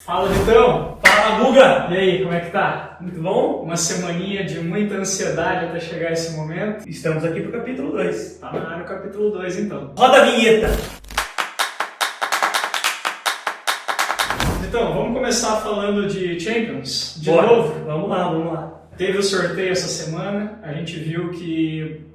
Fala, Vitão! Fala, Guga! E aí, como é que tá? Muito bom? Uma semaninha de muita ansiedade até chegar esse momento. Estamos aqui pro capítulo 2. Tá na área o capítulo 2, então. Roda a vinheta! Então, vamos começar falando de Champions, de Bora. novo. Vamos lá. Teve o sorteio essa semana, a gente viu que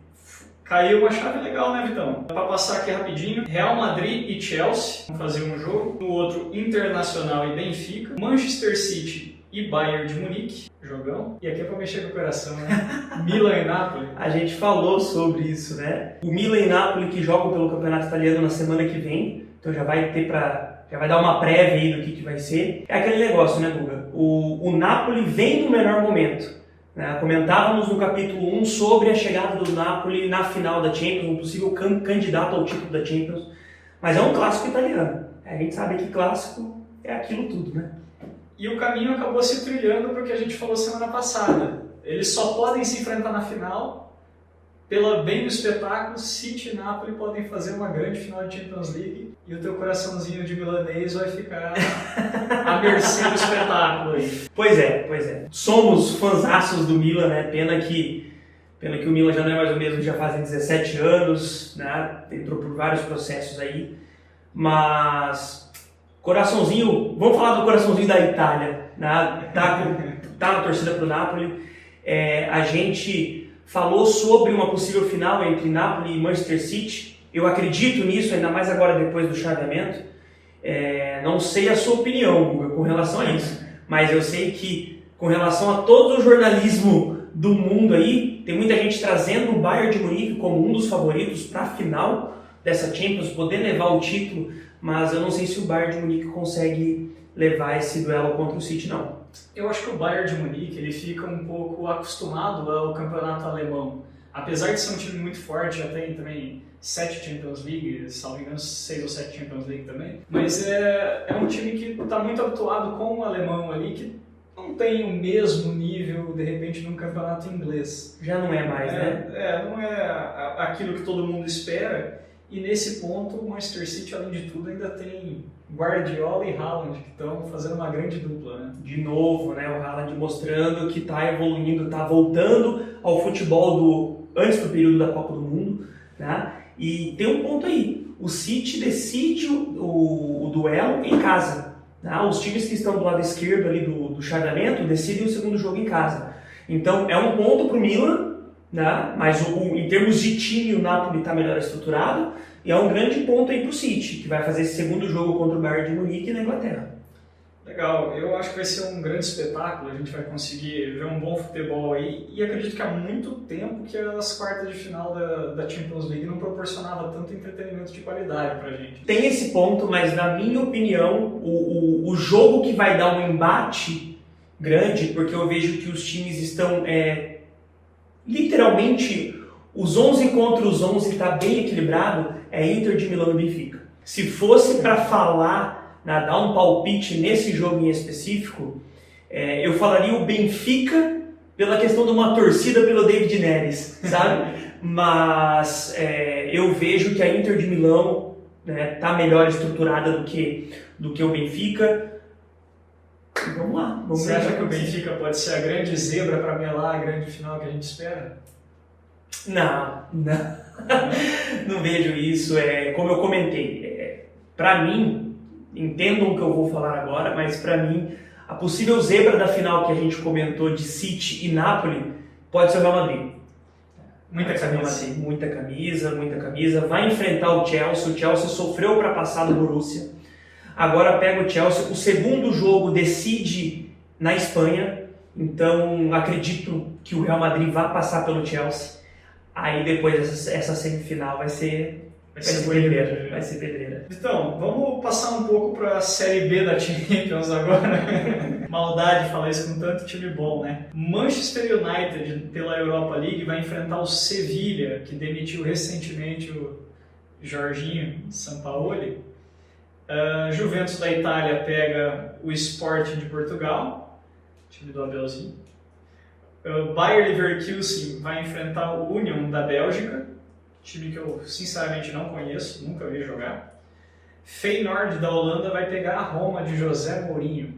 caiu uma chave legal, né, Vitão? Para passar aqui rapidinho, Real Madrid e Chelsea vão fazer um jogo, no outro Internacional e Benfica, Manchester City e Bayern de Munique, jogão. E aqui é para mexer com o coração, né? Milan e Napoli. A gente falou sobre isso, né? O Milan e Napoli que jogam pelo Campeonato Italiano na semana que vem, então já vai dar uma prévia aí do que vai ser. É aquele negócio, né, Guga? O Napoli vem no melhor momento. Comentávamos no capítulo 1 sobre a chegada do Napoli na final da Champions, um possível candidato ao título da Champions, mas é um clássico italiano. A gente sabe que clássico é aquilo tudo, né? E o caminho acabou se trilhando porque a gente falou semana passada. Eles só podem se enfrentar na final pela bem do espetáculo. City e Napoli podem fazer uma grande final de Champions League e o teu coraçãozinho de milanês vai ficar à mercê do espetáculo aí. Pois é. Somos fãzaços do Milan, né? Pena que o Milan já não é mais o mesmo, já fazem 17 anos, né? Entrou por vários processos aí, mas coraçãozinho, vamos falar do coraçãozinho da Itália, né? Tá na torcida pro Napoli. A gente falou sobre uma possível final entre Napoli e Manchester City. Eu acredito nisso, ainda mais agora depois do chaveamento. Não sei a sua opinião, Guga, com relação a isso, mas eu sei que com relação a todo o jornalismo do mundo aí, tem muita gente trazendo o Bayern de Munique como um dos favoritos para a final dessa Champions, poder levar o título, mas eu não sei se o Bayern de Munique consegue levar esse duelo contra o City, não. Eu acho que o Bayern de Munique ele fica um pouco acostumado ao campeonato alemão. Apesar de ser um time muito forte, já tem também 7 Champions League, salvo engano 6 ou 7 Champions League também. Mas é um time que está muito habituado com o alemão ali, que não tem o mesmo nível, de repente, num campeonato inglês. Já não é mais, né? Não é aquilo que todo mundo espera. E nesse ponto, o Manchester City, além de tudo, ainda tem Guardiola e Haaland, que estão fazendo uma grande dupla, né? De novo, né? O Haaland mostrando que está evoluindo, está voltando ao futebol antes do período da Copa do Mundo, né? E tem um ponto aí, o City decide o duelo em casa, né? Os times que estão do lado esquerdo ali do chaveamento decidem o segundo jogo em casa. Então é um ponto para o Milan, né? Mas em termos de time o Napoli está melhor estruturado e é um grande ponto aí para o City, que vai fazer esse segundo jogo contra o Bayern de Munique na Inglaterra. Legal, eu acho que vai ser um grande espetáculo, a gente vai conseguir ver um bom futebol aí e acredito que há muito tempo que as quartas de final da Champions League não proporcionava tanto entretenimento de qualidade pra gente. Tem esse ponto, mas na minha opinião, o jogo que vai dar um embate grande, porque eu vejo que os times estão literalmente, os 11 contra os 11 está bem equilibrado, é Inter de Milão e Benfica. Se fosse para falar, dar um palpite nesse jogo em específico, eu falaria o Benfica pela questão de uma torcida pelo David Neres, sabe? Mas eu vejo que a Inter de Milão está melhor estruturada do que o Benfica. Vamos lá. Você acha que o Benfica pode ser a grande zebra para melar a grande final que a gente espera? Não. Não vejo isso. Como eu comentei, para mim, entendam o que eu vou falar agora, mas para mim, a possível zebra da final que a gente comentou de City e Napoli pode ser o Real Madrid. Muita camisa. Vai enfrentar o Chelsea sofreu para passar do Borussia. Agora pega o Chelsea. O segundo jogo decide na Espanha, então acredito que o Real Madrid vai passar pelo Chelsea. Aí depois essa semifinal vai ser pedreira. Então, vamos passar um pouco para a Série B da Champions agora. Maldade falar isso com tanto time bom, né? Manchester United, pela Europa League, vai enfrentar o Sevilla, que demitiu recentemente o Jorginho Sampaoli. Juventus da Itália pega o Sporting de Portugal, time do Abelzinho. Bayer Leverkusen vai enfrentar o Union da Bélgica, time que eu sinceramente não conheço, nunca vi jogar. Feyenoord da Holanda vai pegar a Roma de José Mourinho.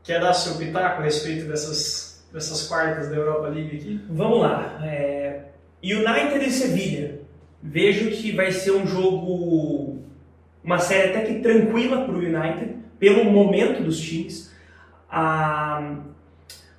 Quer dar seu pitaco a respeito dessas quartas da Europa League aqui? Vamos lá. United e Sevilha. Vejo que vai ser um jogo, uma série até que tranquila para o United, pelo momento dos times.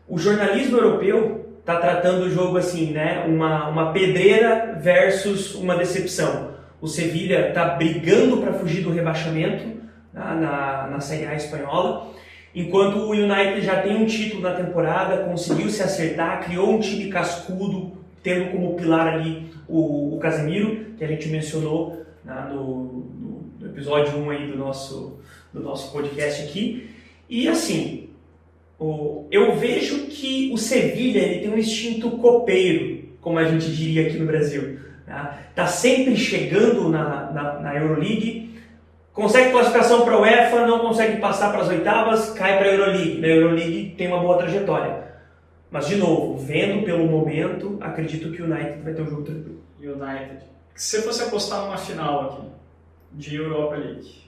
O jornalismo europeu está tratando o jogo assim, né? Uma pedreira versus uma decepção. O Sevilha está brigando para fugir do rebaixamento na Série A espanhola, enquanto o United já tem um título na temporada, conseguiu se acertar, criou um time cascudo, tendo como pilar ali o Casemiro, que a gente mencionou no episódio 1 aí do nosso podcast aqui. E assim, eu vejo que o Sevilha ele tem um instinto copeiro, como a gente diria aqui no Brasil. Está sempre chegando na Euroleague, consegue classificação para a UEFA, não consegue passar para as oitavas, cai para a Euroleague. Na Euroleague tem uma boa trajetória. Mas, de novo, vendo pelo momento, acredito que o United vai ter um jogo tranquilo. United. Se você fosse apostar numa final aqui, de Europa League,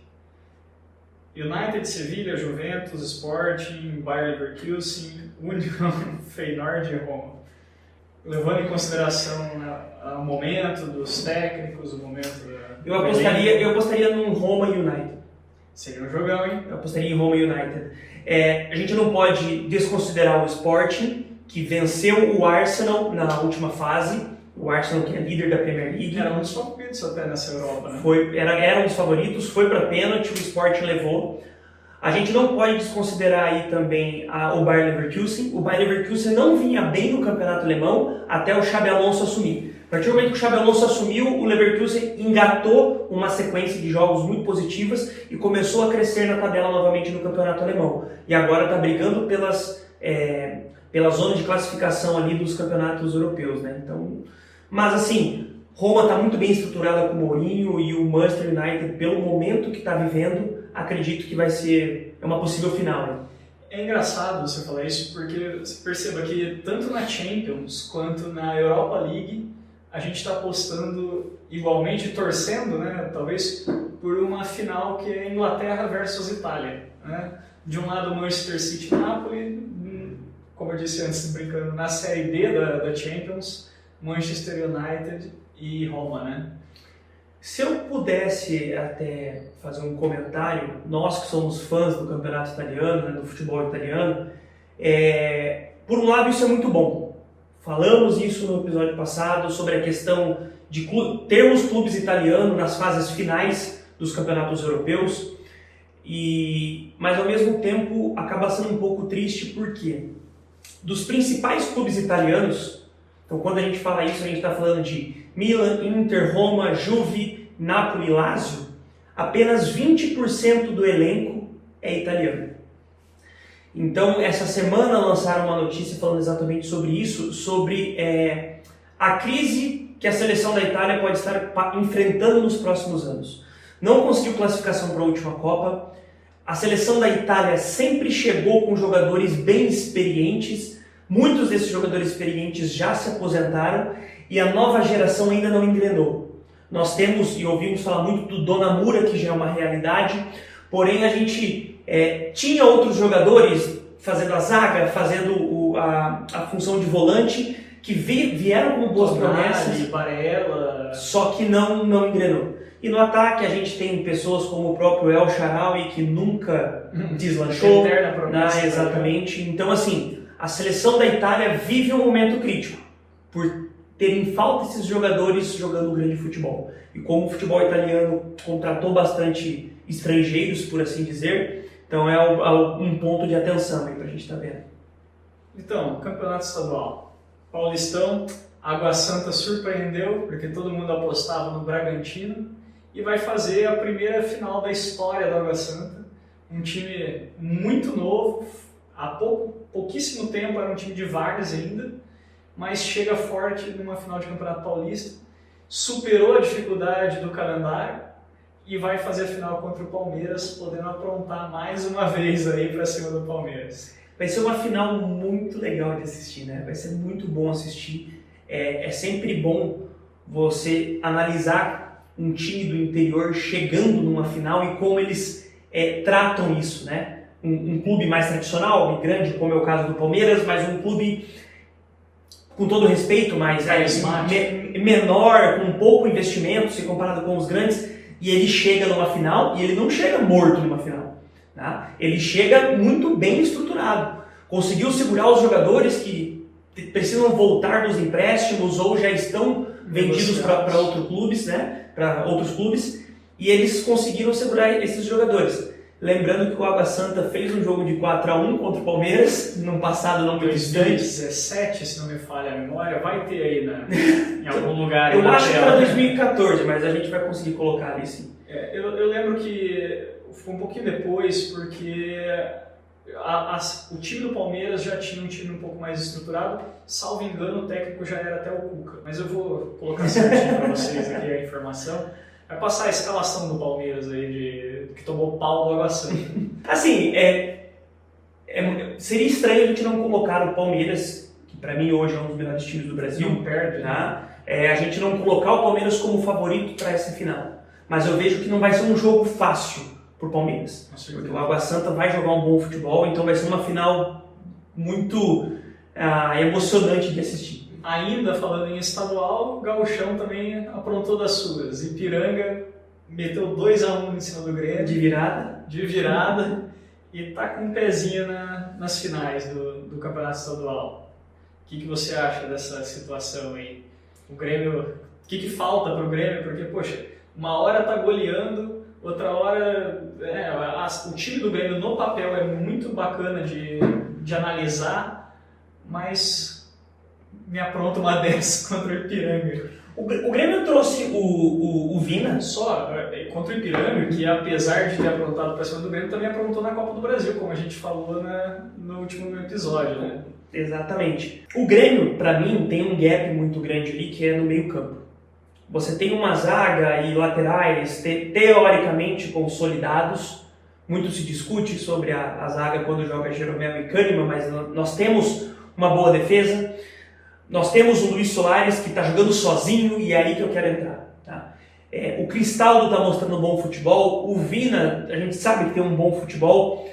United, Sevilha, Juventus, Sporting, Bayer Leverkusen, Union, Feyenoord e Roma. Levando em consideração o momento dos técnicos, o momento da... Eu apostaria num Roma United. Seria um jogão, hein? Eu apostaria em Roma United. A gente não pode desconsiderar o Sporting, que venceu o Arsenal na última fase. O Arsenal, que é líder da Premier League. Era um dos favoritos até nessa Europa, né? Era um dos favoritos, foi para pênalti, o Sporting levou. A gente não pode desconsiderar aí também o Bayer Leverkusen. O Bayer Leverkusen não vinha bem no campeonato alemão até o Xabi Alonso assumir. A partir do momento que o Xabi Alonso assumiu, o Leverkusen engatou uma sequência de jogos muito positivas e começou a crescer na tabela novamente no campeonato alemão. E agora está brigando pela zona de classificação ali dos campeonatos europeus, né? Então, mas assim, Roma está muito bem estruturada com o Mourinho e o Manchester United, pelo momento que está vivendo, acredito que vai ser uma possível final, né? É engraçado você falar isso, porque você perceba que tanto na Champions quanto na Europa League a gente está apostando igualmente, torcendo, né, talvez, por uma final que é Inglaterra versus Itália, né? De um lado Manchester City e Napoli, como eu disse antes, brincando, na Série B da Champions, Manchester United e Roma, né? Se eu pudesse até fazer um comentário, nós que somos fãs do campeonato italiano, né, do futebol italiano, por um lado isso é muito bom. Falamos isso no episódio passado sobre a questão de termos clubes italianos nas fases finais dos campeonatos europeus, mas ao mesmo tempo acaba sendo um pouco triste porque dos principais clubes italianos, então quando a gente fala isso a gente está falando de Milan, Inter, Roma, Juve, Napoli e Lazio, apenas 20% do elenco é italiano. Então, essa semana lançaram uma notícia falando exatamente sobre isso, sobre a crise que a seleção da Itália pode estar enfrentando nos próximos anos. Não conseguiu classificação para a última Copa. A seleção da Itália sempre chegou com jogadores bem experientes. Muitos desses jogadores experientes já se aposentaram e a nova geração ainda não engrenou. Nós temos e ouvimos falar muito do Donnarumma, que já é uma realidade, porém a gente tinha outros jogadores fazendo a zaga, fazendo a função de volante, que vieram com boas promessas, Barella, só que não engrenou. E no ataque a gente tem pessoas como o próprio El Shaarawy, que nunca deslanchou. Eterna promessa, Exatamente. Então, assim, a seleção da Itália vive um momento crítico, por terem falta esses jogadores jogando um grande futebol. E como o futebol italiano contratou bastante estrangeiros, por assim dizer, então é um ponto de atenção aí pra gente estar vendo. Então, campeonato estadual. Paulistão, Água Santa surpreendeu, porque todo mundo apostava no Bragantino, e vai fazer a primeira final da história do Água Santa. Um time muito novo, há pouquíssimo tempo era um time de várzea ainda, mas chega forte numa final de Campeonato Paulista, superou a dificuldade do calendário e vai fazer a final contra o Palmeiras, podendo aprontar mais uma vez aí para cima do Palmeiras. Vai ser uma final muito legal de assistir, né? Vai ser muito bom assistir. É sempre bom você analisar um time do interior chegando numa final e como eles tratam isso, né? Um clube mais tradicional e grande, como é o caso do Palmeiras, mas um clube, com todo respeito, mais menor, com pouco investimento, se comparado com os grandes, e ele chega numa final, e ele não chega morto numa final. Tá? Ele chega muito bem estruturado. Conseguiu segurar os jogadores que precisam voltar dos empréstimos ou já estão vendidos para outros clubes, né? Para outros clubes, e eles conseguiram segurar esses jogadores. Lembrando que o Água Santa fez um jogo de 4-1 contra o Palmeiras, num passado não muito distante. 2017, se não me falha a memória, vai ter aí em algum lugar. Eu acho que era 2014, mas a gente vai conseguir colocar ali sim. Eu lembro que foi um pouquinho depois, porque o time do Palmeiras já tinha um time um pouco mais estruturado. Salvo engano, o técnico já era até o Cuca. Mas eu vou colocar certinho para vocês aqui a informação. Vai passar a escalação do Palmeiras aí, que tomou pau do Água Santa. Assim, seria estranho a gente não colocar o Palmeiras, que para mim hoje é um dos melhores times do Brasil. Não perde, tá? A gente não colocar o Palmeiras como favorito para essa final. Mas eu vejo que não vai ser um jogo fácil pro Palmeiras. Porque o Água Santa vai jogar um bom futebol, então vai ser uma final muito emocionante de assistir. Ainda falando em estadual, o Gauchão também aprontou das suas. Ipiranga meteu 2-1 em cima do Grêmio. De virada. E tá com um pezinho nas finais do Campeonato Estadual. O que você acha dessa situação aí? O Grêmio... O que falta pro Grêmio? Porque, poxa, uma hora tá goleando, outra hora... o time do Grêmio no papel é muito bacana de analisar, mas... me apronta uma dessa contra o Ipiranga. O Grêmio trouxe o Vina. Só contra o Ipiranga, que apesar de ter aprontado para cima do Grêmio, também aprontou na Copa do Brasil, como a gente falou no último episódio, né? Exatamente. O Grêmio, para mim, tem um gap muito grande ali, que é no meio campo. Você tem uma zaga e laterais teoricamente consolidados. Muito se discute sobre a zaga quando joga Jeromel e Kahneman, mas nós temos uma boa defesa. Nós temos o Luis Soares que está jogando sozinho e é aí que eu quero entrar. Tá? O Cristaldo está mostrando um bom futebol, o Vina, a gente sabe que tem um bom futebol,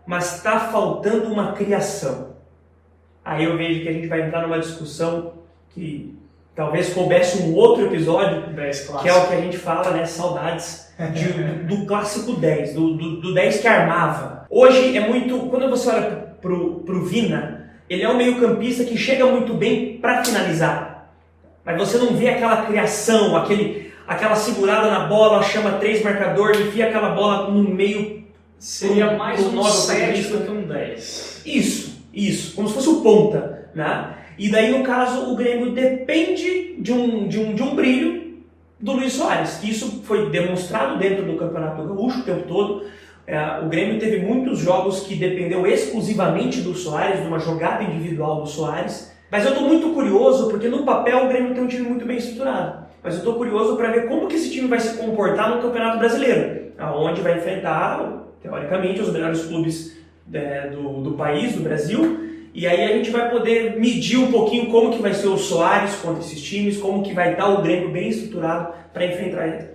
mas está faltando uma criação. Aí eu vejo que a gente vai entrar numa discussão que talvez coubesse um outro episódio, que é o que a gente fala, né? Saudades do clássico 10, do 10 que armava. Hoje é muito... Quando você olha pro Vina, ele é um meio-campista que chega muito bem para finalizar. Mas você não vê aquela criação, aquela segurada na bola, chama 3 marcadores, enfia aquela bola no meio. Seria mais um 7 do que um 10. Isso. Como se fosse o ponta. Né? E daí, no caso, o Grêmio depende de um brilho do Luis Soares. Isso foi demonstrado dentro do Campeonato Gaúcho o tempo todo. O Grêmio teve muitos jogos que dependeu exclusivamente do Soares, de uma jogada individual do Soares. Mas eu estou muito curioso, porque no papel o Grêmio tem um time muito bem estruturado. Mas eu estou curioso para ver como que esse time vai se comportar no Campeonato Brasileiro, onde vai enfrentar, teoricamente, os melhores clubes do país, do Brasil. E aí a gente vai poder medir um pouquinho como que vai ser o Soares contra esses times, como que vai estar o Grêmio bem estruturado para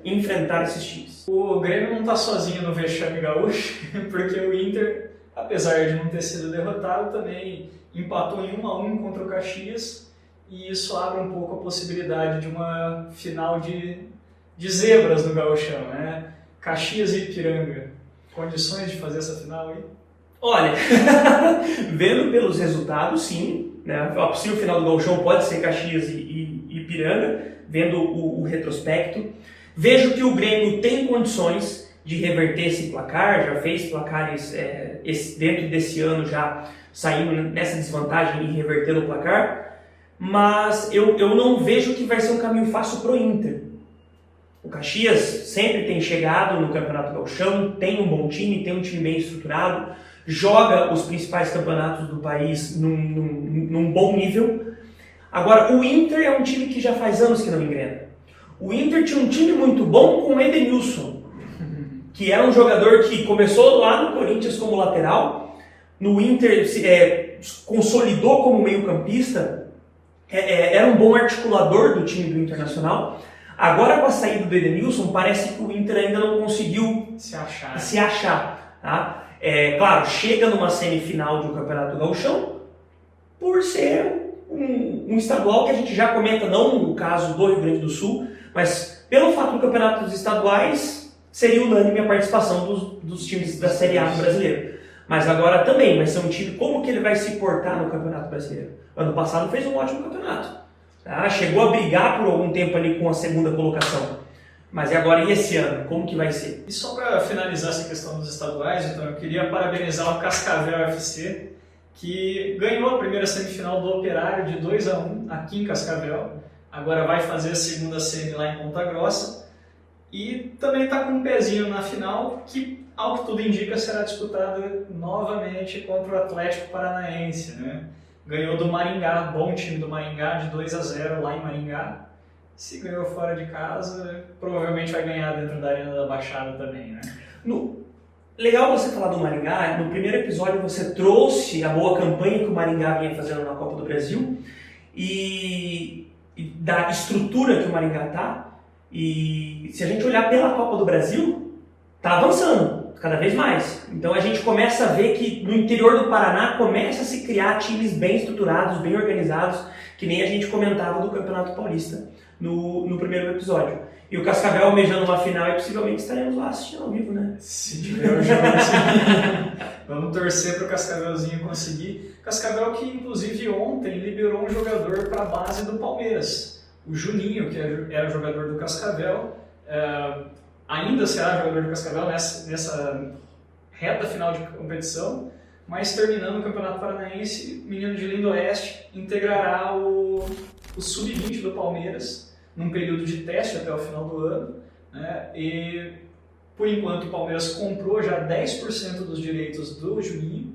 enfrentar esses times. O Grêmio não está sozinho no vexame gaúcho, porque o Inter, apesar de não ter sido derrotado, também empatou em 1-1 contra o Caxias, e isso abre um pouco a possibilidade de uma final de zebras no gauchão, né? Caxias e Ipiranga, condições de fazer essa final aí? Olha, vendo pelos resultados, sim, né? A possível final do gauchão pode ser Caxias e Ipiranga, vendo o retrospecto. Vejo que o Grêmio tem condições de reverter esse placar, já fez placares dentro desse ano, já saindo nessa desvantagem e revertendo o placar, mas eu não vejo que vai ser um caminho fácil para o Inter. O Caxias sempre tem chegado no Campeonato Gauchão, tem um bom time, tem um time bem estruturado, joga os principais campeonatos do país num bom nível. Agora, o Inter é um time que já faz anos que não engrena. O Inter tinha um time muito bom com o Edenilson, que era um jogador que começou lá no Corinthians como lateral, no Inter consolidou como meio-campista, era um bom articulador do time do Internacional. Agora, com a saída do Edenilson, parece que o Inter ainda não conseguiu se achar. Tá? Claro, chega numa semifinal de um Campeonato Gauchão por ser um estadual que a gente já comenta, não no caso do Rio Grande do Sul, mas pelo fato do Campeonato dos Estaduais, seria unânime a participação dos times da Série A do brasileiro. Mas agora também vai ser um time, como que ele vai se portar no Campeonato Brasileiro? Ano passado fez um ótimo campeonato. Tá? Chegou a brigar por algum tempo ali com a segunda colocação. Mas e agora, e esse ano? Como que vai ser? E só para finalizar essa questão dos estaduais, então, eu queria parabenizar o Cascavel FC, que ganhou a primeira semifinal do Operário de 2-1 aqui em Cascavel. Agora vai fazer a segunda semi lá em Ponta Grossa. E também está com um pezinho na final, que, ao que tudo indica, será disputada novamente contra o Atlético Paranaense, né? Ganhou do Maringá, bom time do Maringá, de 2-0 lá em Maringá. Se ganhou fora de casa, provavelmente vai ganhar dentro da Arena da Baixada também, né? Legal você falar do Maringá. No primeiro episódio você trouxe a boa campanha que o Maringá vinha fazendo na Copa do Brasil e da estrutura que o Maringá está. E se a gente olhar pela Copa do Brasil, está avançando cada vez mais. Então a gente começa a ver que no interior do Paraná começa a se criar times bem estruturados, bem organizados, que nem a gente comentava do Campeonato Paulista no primeiro episódio. E o Cascavel almejando uma final e possivelmente estaremos lá assistindo ao vivo, né? Se tiver o jogo, vamos torcer para o Cascavelzinho conseguir. Cascavel que inclusive ontem liberou um jogador para a base do Palmeiras. O Juninho, que era jogador do Cascavel, ainda será jogador do Cascavel nessa reta final de competição, mas terminando o Campeonato Paranaense, menino de Lindo Oeste, integrará o Sub-20 do Palmeiras num período de teste até o final do ano, né? E por enquanto o Palmeiras comprou já 10% dos direitos do Juninho.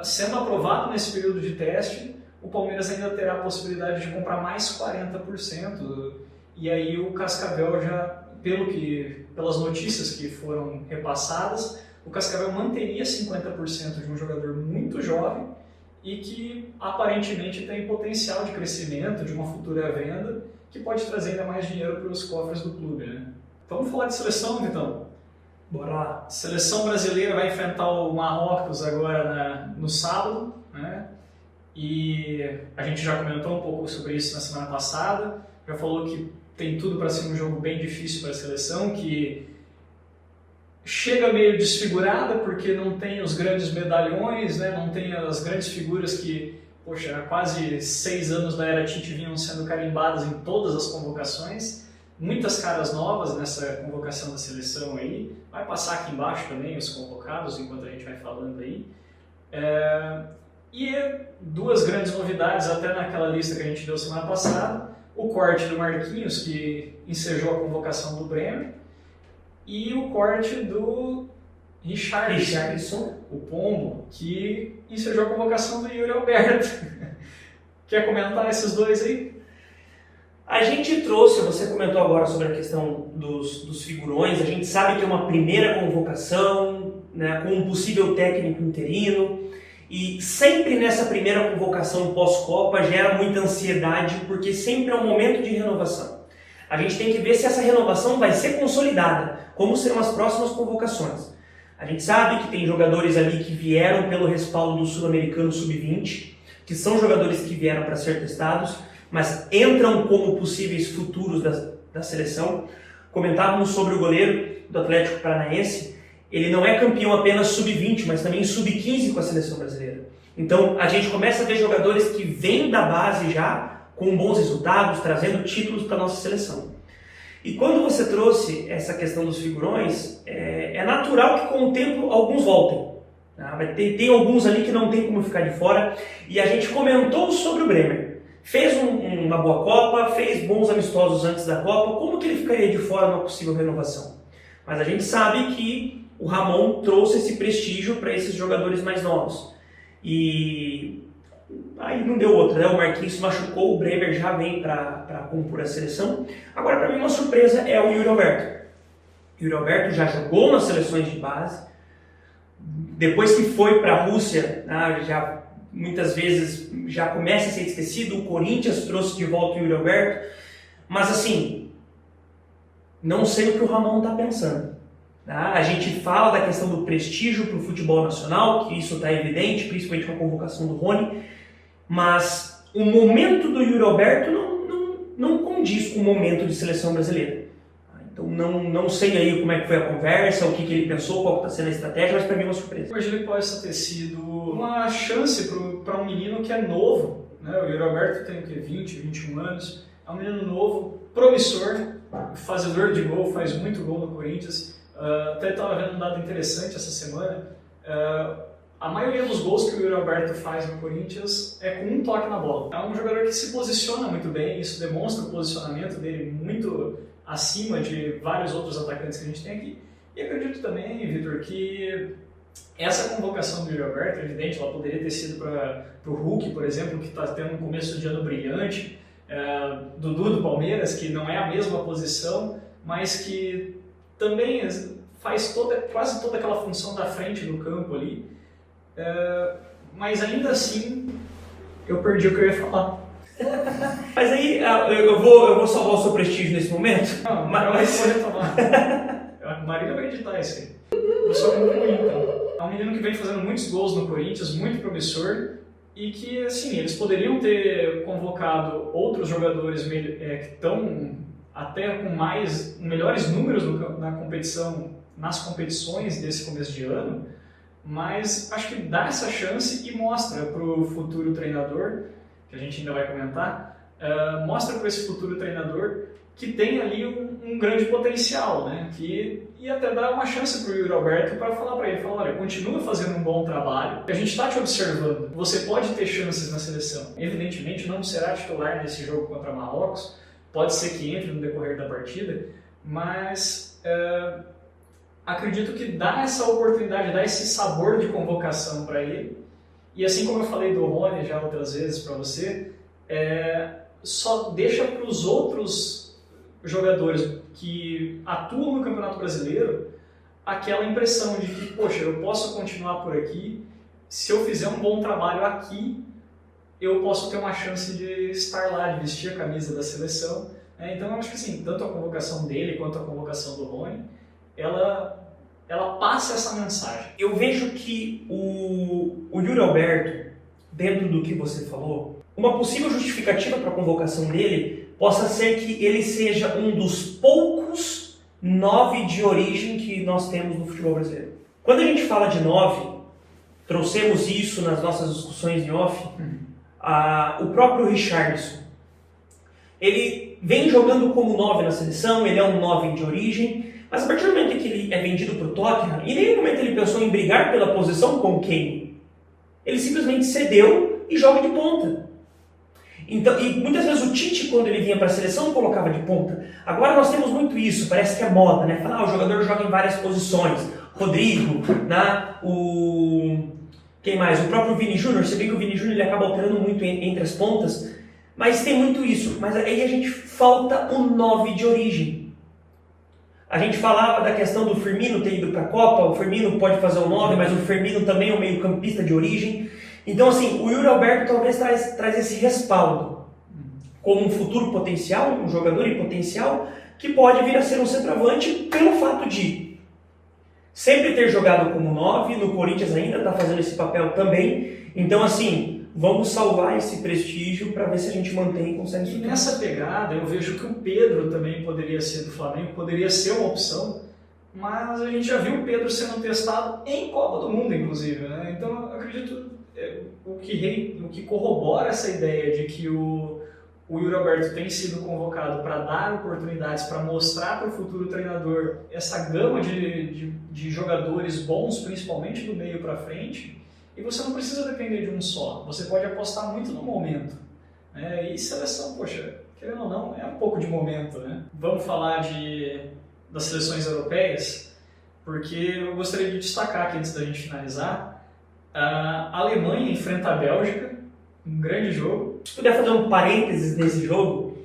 Sendo aprovado nesse período de teste, o Palmeiras ainda terá a possibilidade de comprar mais 40%, e aí o Cascavel já, pelas notícias que foram repassadas, o Cascavel manteria 50% de um jogador muito jovem e que aparentemente tem potencial de crescimento, de uma futura venda, que pode trazer ainda mais dinheiro para os cofres do clube, né? Vamos falar de seleção, Vitão? Bora lá. A seleção brasileira vai enfrentar o Marrocos agora no sábado, né? E a gente já comentou um pouco sobre isso na semana passada, já falou que tem tudo para ser um jogo bem difícil para a seleção, que chega meio desfigurada porque não tem os grandes medalhões, né? Não tem as grandes figuras que, poxa, há quase 6 anos da era Tite vinham sendo carimbadas em todas as convocações. Muitas caras novas nessa convocação da seleção aí. Vai passar aqui embaixo também os convocados enquanto a gente vai falando aí. E 2 grandes novidades até naquela lista que a gente deu semana passada. O corte do Marquinhos, que ensejou a convocação do Bremer, e o corte do Richarlison, o Pombo, que ensejou a convocação do Yuri Alberto. Quer comentar esses dois aí? A gente trouxe, você comentou agora sobre a questão dos figurões, a gente sabe que é uma primeira convocação, né, com um possível técnico interino, e sempre nessa primeira convocação pós-Copa gera muita ansiedade, porque sempre é um momento de renovação. A gente tem que ver se essa renovação vai ser consolidada, como serão as próximas convocações. A gente sabe que tem jogadores ali que vieram pelo respaldo do Sul-Americano Sub-20, que são jogadores que vieram para ser testados, mas entram como possíveis futuros da seleção. Comentávamos sobre o goleiro do Atlético Paranaense. Ele não é campeão apenas Sub-20, mas também Sub-15 com a seleção brasileira. Então a gente começa a ver jogadores que vêm da base já, com bons resultados, trazendo títulos para a nossa seleção. E quando você trouxe essa questão dos figurões, é natural que com o tempo alguns voltem. Tá? Tem alguns ali que não tem como ficar de fora. E a gente comentou sobre o Bremer. Fez uma boa Copa, fez bons amistosos antes da Copa. Como que ele ficaria de fora numa possível renovação? Mas a gente sabe que o Ramon trouxe esse prestígio para esses jogadores mais novos. E aí não deu outra, né? O Marquinhos se machucou, o Bremer já vem para compor a seleção. Agora, para mim, uma surpresa é o Yuri Alberto. O Yuri Alberto já jogou nas seleções de base. Depois que foi para a Rússia, né, já muitas vezes já começa a ser esquecido. O Corinthians trouxe de volta o Yuri Alberto. Mas assim, não sei o que o Ramon está pensando. Tá? A gente fala da questão do prestígio para o futebol nacional, que isso está evidente, principalmente com a convocação do Rony, mas o momento do Yuri Alberto não condiz com o momento de seleção brasileira. Então não sei aí como é que foi a conversa, o que ele pensou, qual está sendo a estratégia, mas para mim é uma surpresa. Hoje ele pode ter sido uma chance para um menino que é novo, né? O Yuri Alberto tem 20, 21 anos, é um menino novo, promissor, fazedor de gol, faz muito gol no Corinthians. Até estava vendo um dado interessante essa semana. A maioria dos gols que o Yuri Alberto faz no Corinthians é com um toque na bola. É um jogador que se posiciona muito bem, isso demonstra o posicionamento dele muito acima de vários outros atacantes que a gente tem aqui. E acredito também, Vitor, que essa convocação do Yuri Alberto, é evidente, ela poderia ter sido para o Hulk, por exemplo, que está tendo um começo de ano brilhante, Dudu do Palmeiras, que não é a mesma posição, mas que também faz quase toda aquela função da frente do campo ali. Mas ainda assim, eu perdi o que eu ia falar. Mas aí eu vou salvar o seu prestígio nesse momento? Não, mas eu vou retomar. A Marília vai editar isso aí. Eu sou muito ruim, então. É um menino que vem fazendo muitos gols no Corinthians, muito promissor, e que, assim, eles poderiam ter convocado outros jogadores que estão até com melhores números na competição, nas competições desse começo de ano, mas acho que dá essa chance e mostra para o futuro treinador, que a gente ainda vai comentar, mostra para esse futuro treinador que tem ali um grande potencial, né? E até dá uma chance para o Yuri Alberto para falar para ele, olha, continua fazendo um bom trabalho, a gente está te observando, você pode ter chances na seleção. Evidentemente não será titular nesse jogo contra Marrocos, pode ser que entre no decorrer da partida, mas acredito que dá essa oportunidade, dá esse sabor de convocação para ele. E assim como eu falei do Rony já outras vezes para você, só deixa para os outros jogadores que atuam no Campeonato Brasileiro aquela impressão de que, poxa, eu posso continuar por aqui, se eu fizer um bom trabalho aqui, eu posso ter uma chance de estar lá, de vestir a camisa da seleção. Então eu acho que assim, tanto a convocação dele quanto a convocação do Rony, ela passa essa mensagem. Eu vejo que o Yuri Alberto, dentro do que você falou, uma possível justificativa para a convocação dele possa ser que ele seja um dos poucos 9 de origem que nós temos no futebol brasileiro. Quando a gente fala de 9, trouxemos isso nas nossas discussões em off, o próprio Richarlison. Ele vem jogando como 9 na seleção, ele é um 9 de origem, mas a partir do momento que ele é vendido para o Tottenham, em nenhum momento ele pensou em brigar pela posição com o Kane. Ele simplesmente cedeu e joga de ponta. Então, e muitas vezes o Tite, quando ele vinha para a seleção, colocava de ponta. Agora nós temos muito isso, parece que é moda, né? Falar, o jogador joga em várias posições. Rodrigo, né? Quem mais? O próprio Vini Júnior. Você vê que o Vini Júnior ele acaba alterando muito entre as pontas, mas tem muito isso. Mas aí a gente falta o 9 de origem. A gente falava da questão do Firmino ter ido para a Copa, o Firmino pode fazer o 9, mas o Firmino também é um meio campista de origem. Então, assim, o Yuri Alberto talvez traz esse respaldo como um futuro potencial, um jogador em potencial, que pode vir a ser um centroavante pelo fato de sempre ter jogado como 9, no Corinthians ainda está fazendo esse papel também. Então, assim, vamos salvar esse prestígio para ver se a gente mantém e consegue subir. E nessa pegada, eu vejo que o Pedro também poderia ser do Flamengo, poderia ser uma opção, mas a gente já viu o Pedro sendo testado em Copa do Mundo, inclusive, né? Então, eu acredito o que corrobora essa ideia de que o Yuri Alberto tem sido convocado para dar oportunidades, para mostrar para o futuro treinador essa gama de jogadores bons, principalmente do meio para frente, e você não precisa depender de um só, você pode apostar muito no momento. E seleção, poxa, querendo ou não, é um pouco de momento, né? Vamos falar das seleções europeias, porque eu gostaria de destacar aqui antes da gente finalizar. A Alemanha enfrenta a Bélgica, um grande jogo. Se puder fazer um parênteses nesse jogo,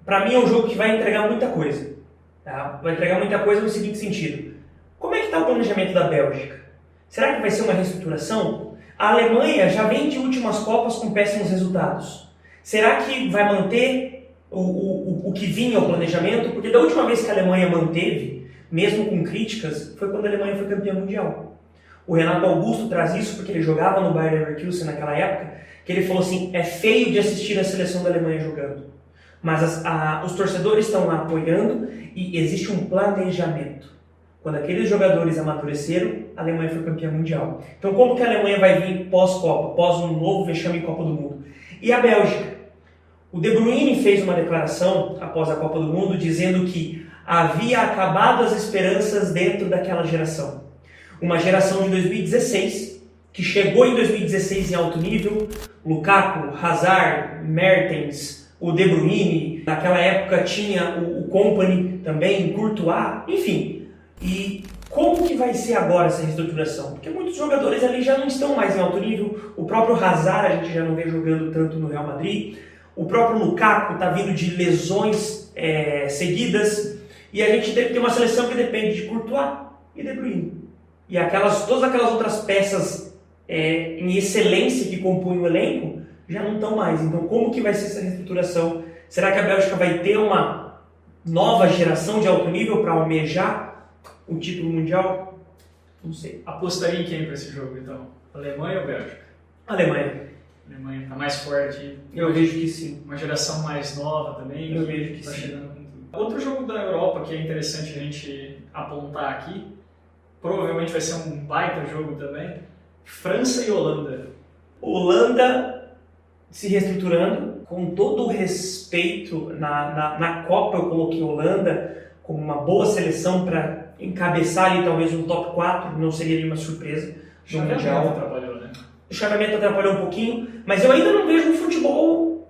para mim é um jogo que vai entregar muita coisa. Tá? Vai entregar muita coisa no seguinte sentido. Como é que está o planejamento da Bélgica? Será que vai ser uma reestruturação? A Alemanha já vem de últimas Copas com péssimos resultados. Será que vai manter o que vinha ao planejamento, porque da última vez que a Alemanha manteve, mesmo com críticas, foi quando a Alemanha foi campeã mundial. O Renato Augusto traz isso porque ele jogava no Bayer Leverkusen naquela época, que ele falou assim, é feio de assistir a seleção da Alemanha jogando, mas os torcedores estão lá apoiando e existe um planejamento. Quando aqueles jogadores amadureceram, a Alemanha foi campeã mundial. Então como que a Alemanha vai vir pós-Copa, pós um novo vexame em Copa do Mundo? E a Bélgica? O De Bruyne fez uma declaração após a Copa do Mundo dizendo que havia acabado as esperanças dentro daquela geração. Uma geração de 2016, que chegou em 2016 em alto nível, Lukaku, Hazard, Mertens, o De Bruyne, naquela época tinha o Kompany também, Courtois, enfim. E como que vai ser agora essa reestruturação? Porque muitos jogadores ali já não estão mais em alto nível, o próprio Hazard a gente já não vê jogando tanto no Real Madrid, o próprio Lukaku está vindo de lesões seguidas, e a gente tem uma seleção que depende de Courtois e De Bruyne. E todas aquelas outras peças em excelência que compõem o elenco já não estão mais. Então como que vai ser essa reestruturação? Será que a Bélgica vai ter uma nova geração de alto nível para almejar o título mundial? Não sei. Apostaria em quem para esse jogo, então? Alemanha ou Bélgica? Alemanha. A Alemanha está mais forte. Eu vejo que sim. Uma geração mais nova também. Eu vejo que tá sim. Chegando com tudo. Outro jogo da Europa que é interessante a gente apontar aqui, provavelmente vai ser um baita jogo também, França e Holanda. Holanda se reestruturando, com todo o respeito, na Copa eu coloquei Holanda como uma boa seleção para encabeçar ali talvez um top 4, não seria nenhuma surpresa no Mundial. Atrapalhou, né? O chaveamento atrapalhou um pouquinho, mas eu ainda não vejo um futebol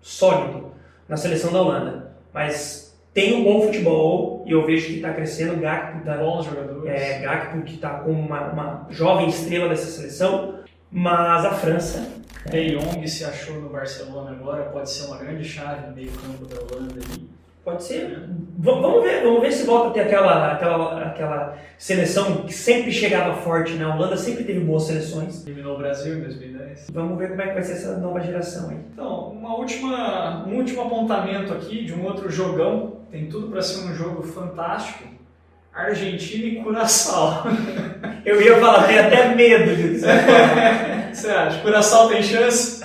sólido na seleção da Holanda. Mas tem um bom futebol e eu vejo que está crescendo. Bons jogadores. Gakpo que está como uma jovem estrela dessa seleção, mas a França... De Jong se achou no Barcelona agora, pode ser uma grande chave no meio campo da Holanda ali. Pode ser. Vamos ver se volta a ter aquela seleção que sempre chegava forte, né? A Holanda sempre teve boas seleções. Eliminou o Brasil em 2010. Vamos ver como é que vai ser essa nova geração aí. Então, um último apontamento aqui de um outro jogão. Tem tudo para ser um jogo fantástico. Argentina e Curaçao. Eu ia falar, tenho até medo disso. Você acha? Curaçao tem chance?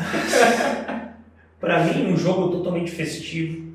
Para mim, um jogo totalmente festivo.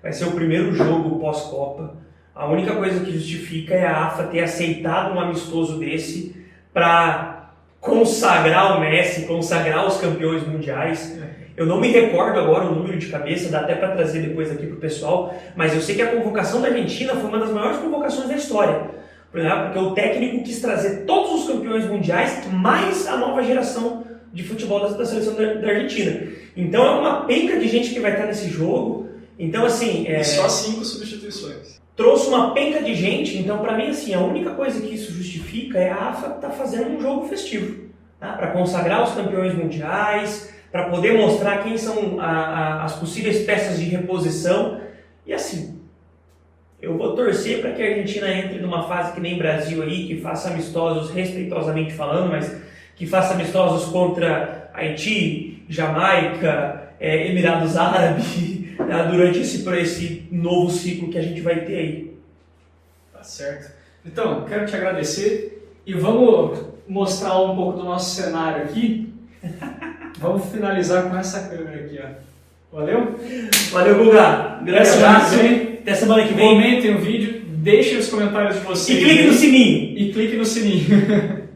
Vai ser o primeiro jogo pós-Copa. A única coisa que justifica é a AFA ter aceitado um amistoso desse para consagrar o Messi, consagrar os campeões mundiais. Eu não me recordo agora o número de cabeça, dá até para trazer depois aqui para o pessoal, mas eu sei que a convocação da Argentina foi uma das maiores convocações da história. Porque o técnico quis trazer todos os campeões mundiais, mais a nova geração de futebol da seleção da Argentina. Então é uma penca de gente que vai estar nesse jogo. Então, assim... E só 5 substituições. Trouxe uma penca de gente, então para mim, assim, a única coisa que isso justifica é a AFA estar fazendo um jogo festivo. Tá? Para consagrar os campeões mundiais, para poder mostrar quem são as possíveis peças de reposição. E assim, eu vou torcer para que a Argentina entre numa fase que nem Brasil aí, que faça amistosos, respeitosamente falando, mas que faça amistosos contra Haiti, Jamaica, Emirados Árabes, durante esse novo ciclo que a gente vai ter aí. Tá certo. Então, quero te agradecer e vamos mostrar um pouco do nosso cenário aqui. Vamos finalizar com essa câmera aqui, ó. Valeu? Valeu, Guga. Grande abraço, hein? Até semana que vem. Comentem o vídeo, deixem os comentários de vocês. E clique no sininho. E clique no sininho.